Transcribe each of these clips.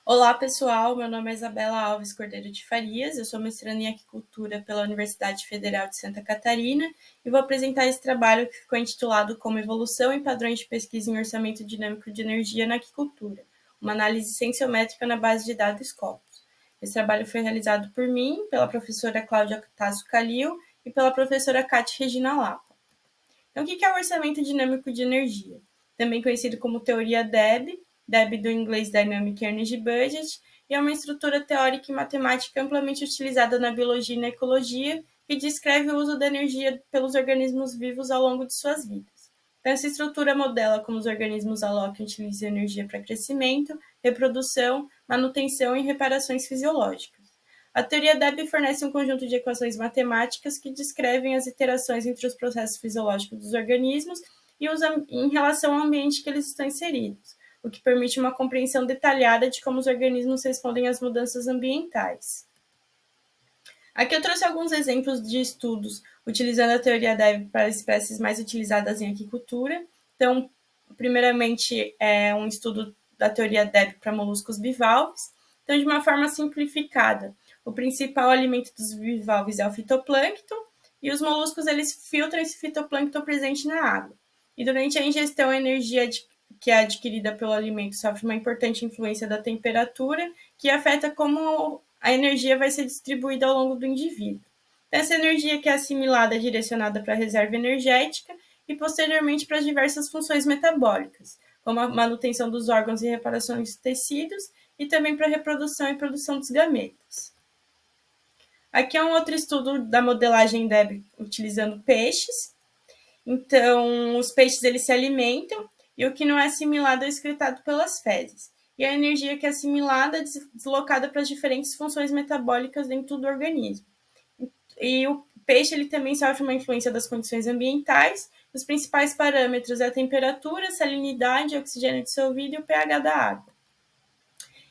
Olá, pessoal. Meu nome é Isabela Alves Cordeiro de Farias. Eu sou mestranda em Aquicultura pela Universidade Federal de Santa Catarina e vou apresentar esse trabalho que ficou intitulado como Evolução em Padrões de Pesquisa em Orçamento Dinâmico de Energia na Aquicultura, uma análise sensométrica na base de dados Scopus. Esse trabalho foi realizado por mim, pela professora Cláudia Tasso Calil e pela professora Cátia Regina Lapa. Então, o que é o orçamento dinâmico de energia? Também conhecido como teoria DEB do inglês Dynamic Energy Budget, e é uma estrutura teórica e matemática amplamente utilizada na biologia e na ecologia, que descreve o uso da energia pelos organismos vivos ao longo de suas vidas. Então, essa estrutura modela como os organismos alocam e utilizam energia para crescimento, reprodução, manutenção e reparações fisiológicas. A teoria DEB fornece um conjunto de equações matemáticas que descrevem as interações entre os processos fisiológicos dos organismos e em relação ao ambiente que eles estão inseridos, o que permite uma compreensão detalhada de como os organismos respondem às mudanças ambientais. Aqui eu trouxe alguns exemplos de estudos utilizando a teoria DEB para espécies mais utilizadas em aquicultura. Então, primeiramente, é um estudo da teoria DEB para moluscos bivalves. Então, de uma forma simplificada, o principal alimento dos bivalves é o fitoplâncton, e os moluscos eles filtram esse fitoplâncton presente na água. E durante a ingestão, a energia que é adquirida pelo alimento sofre uma importante influência da temperatura, que afeta como a energia vai ser distribuída ao longo do indivíduo. Essa energia que é assimilada é direcionada para a reserva energética e posteriormente para as diversas funções metabólicas, como a manutenção dos órgãos e reparações dos tecidos, e também para a reprodução e produção dos gametas. Aqui é um outro estudo da modelagem DEB utilizando peixes. Então, os peixes eles se alimentam e o que não é assimilado é excretado pelas fezes. E a energia que é assimilada é deslocada para as diferentes funções metabólicas dentro do organismo. E o peixe ele também sofre uma influência das condições ambientais. Os principais parâmetros é a temperatura, a salinidade, o oxigênio dissolvido e o pH da água.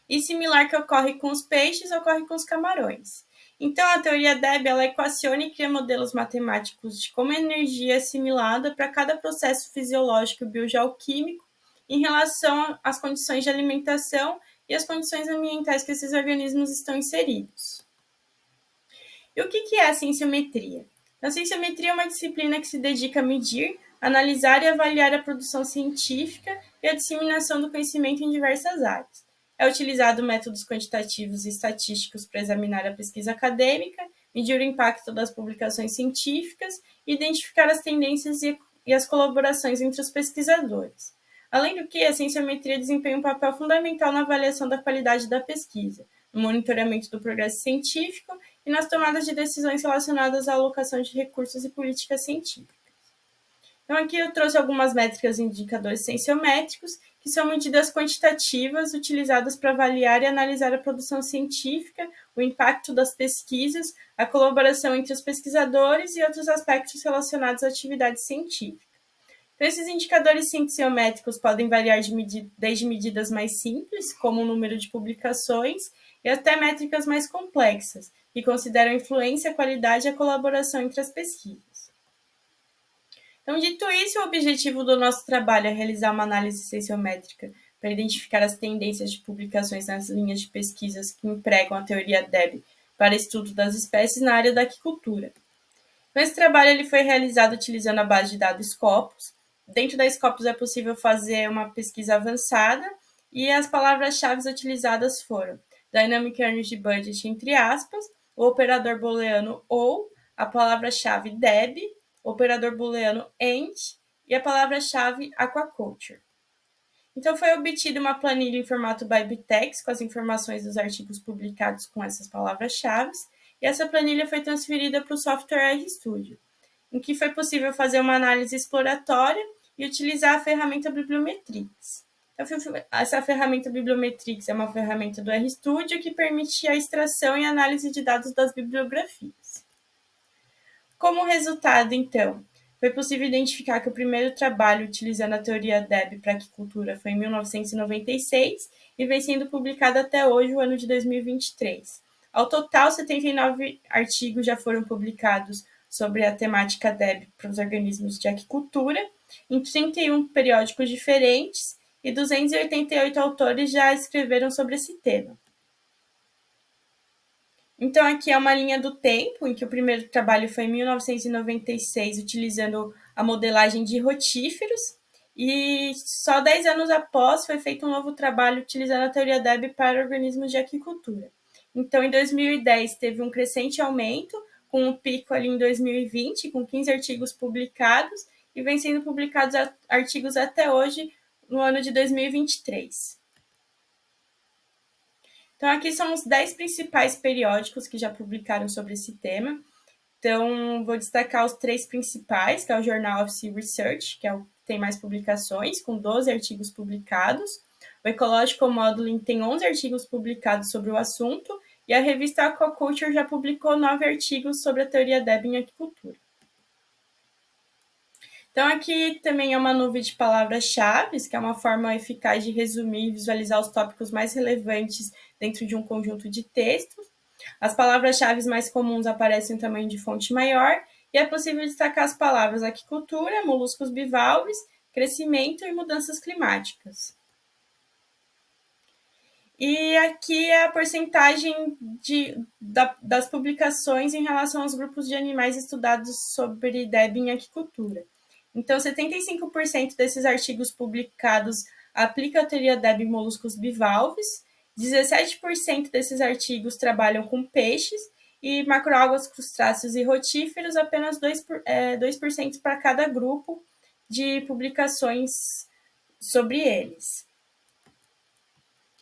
E similar que ocorre com os peixes, ocorre com os camarões. Então, a teoria DEB ela equaciona e cria modelos matemáticos de como a energia é assimilada para cada processo fisiológico e biogeoquímico em relação às condições de alimentação e às condições ambientais que esses organismos estão inseridos. E o que é a sensometria? A sensometria é uma disciplina que se dedica a medir, analisar e avaliar a produção científica e a disseminação do conhecimento em diversas áreas. É utilizado métodos quantitativos e estatísticos para examinar a pesquisa acadêmica, medir o impacto das publicações científicas e identificar as tendências e as colaborações entre os pesquisadores. Além do que, a sensometria desempenha um papel fundamental na avaliação da qualidade da pesquisa, no monitoramento do progresso científico e nas tomadas de decisões relacionadas à alocação de recursos e políticas científicas. Então, aqui eu trouxe algumas métricas e indicadores sensométricos, que são medidas quantitativas utilizadas para avaliar e analisar a produção científica, o impacto das pesquisas, a colaboração entre os pesquisadores e outros aspectos relacionados à atividade científica. Então, esses indicadores sensométricos podem variar desde medidas mais simples, como o número de publicações, e até métricas mais complexas, que consideram a influência, a qualidade e a colaboração entre as pesquisas. Então, dito isso, o objetivo do nosso trabalho é realizar uma análise sensométrica para identificar as tendências de publicações nas linhas de pesquisas que empregam a teoria DEB para estudo das espécies na área da aquicultura. Então, esse trabalho ele foi realizado utilizando a base de dados Scopus. Dentro da Scopus é possível fazer uma pesquisa avançada e as palavras-chave utilizadas foram Dynamic Energy Budget, entre aspas, o operador booleano ou, a palavra-chave DEB, o operador booleano AND e a palavra-chave Aquaculture. Então, foi obtida uma planilha em formato BibTeX com as informações dos artigos publicados com essas palavras-chave, e essa planilha foi transferida para o software RStudio, em que foi possível fazer uma análise exploratória e utilizar a ferramenta Bibliometrix. Essa ferramenta Bibliometrix é uma ferramenta do RStudio que permite a extração e análise de dados das bibliografias. Como resultado, então, foi possível identificar que o primeiro trabalho utilizando a teoria DEB para aquicultura foi em 1996 e vem sendo publicado até hoje, o ano de 2023. Ao total, 79 artigos já foram publicados sobre a temática DEB para os organismos de aquicultura, em 31 periódicos diferentes, e 288 autores já escreveram sobre esse tema. Então, aqui é uma linha do tempo, em que o primeiro trabalho foi em 1996, utilizando a modelagem de rotíferos, e só 10 anos após foi feito um novo trabalho utilizando a teoria Debye para organismos de aquicultura. Então, em 2010, teve um crescente aumento, com um pico ali em 2020, com 15 artigos publicados, e vem sendo publicados artigos até hoje, no ano de 2023. Então, aqui são os 10 principais periódicos que já publicaram sobre esse tema. Então, vou destacar os 3 principais, que é o Journal of Sea Research, que é o que tem mais publicações, com 12 artigos publicados. O Ecological Modeling tem 11 artigos publicados sobre o assunto, e a revista Aquaculture já publicou 9 artigos sobre a teoria Debye em aquicultura. Então, aqui também é uma nuvem de palavras-chave, que é uma forma eficaz de resumir e visualizar os tópicos mais relevantes dentro de um conjunto de textos. As palavras-chave mais comuns aparecem em tamanho de fonte maior, e é possível destacar as palavras aquicultura, moluscos bivalves, crescimento e mudanças climáticas. E aqui é a porcentagem das publicações em relação aos grupos de animais estudados sobre Debye em aquicultura. Então, 75% desses artigos publicados aplicam a teoria Debye em moluscos bivalves, 17% desses artigos trabalham com peixes, e macroalgas, crustáceos e rotíferos, apenas 2% para cada grupo de publicações sobre eles.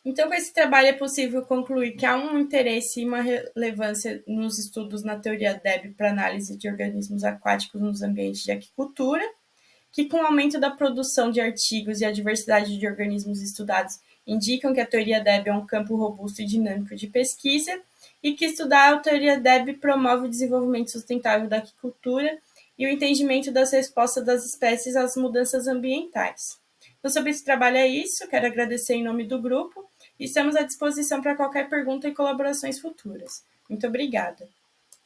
Então, com esse trabalho é possível concluir que há um interesse e uma relevância nos estudos na teoria Debye para análise de organismos aquáticos nos ambientes de aquicultura, que com o aumento da produção de artigos e a diversidade de organismos estudados indicam que a teoria Debye é um campo robusto e dinâmico de pesquisa, e que estudar a teoria Debye promove o desenvolvimento sustentável da aquicultura e o entendimento das respostas das espécies às mudanças ambientais. Então, sobre esse trabalho é isso, quero agradecer em nome do grupo, e estamos à disposição para qualquer pergunta e colaborações futuras. Muito obrigada.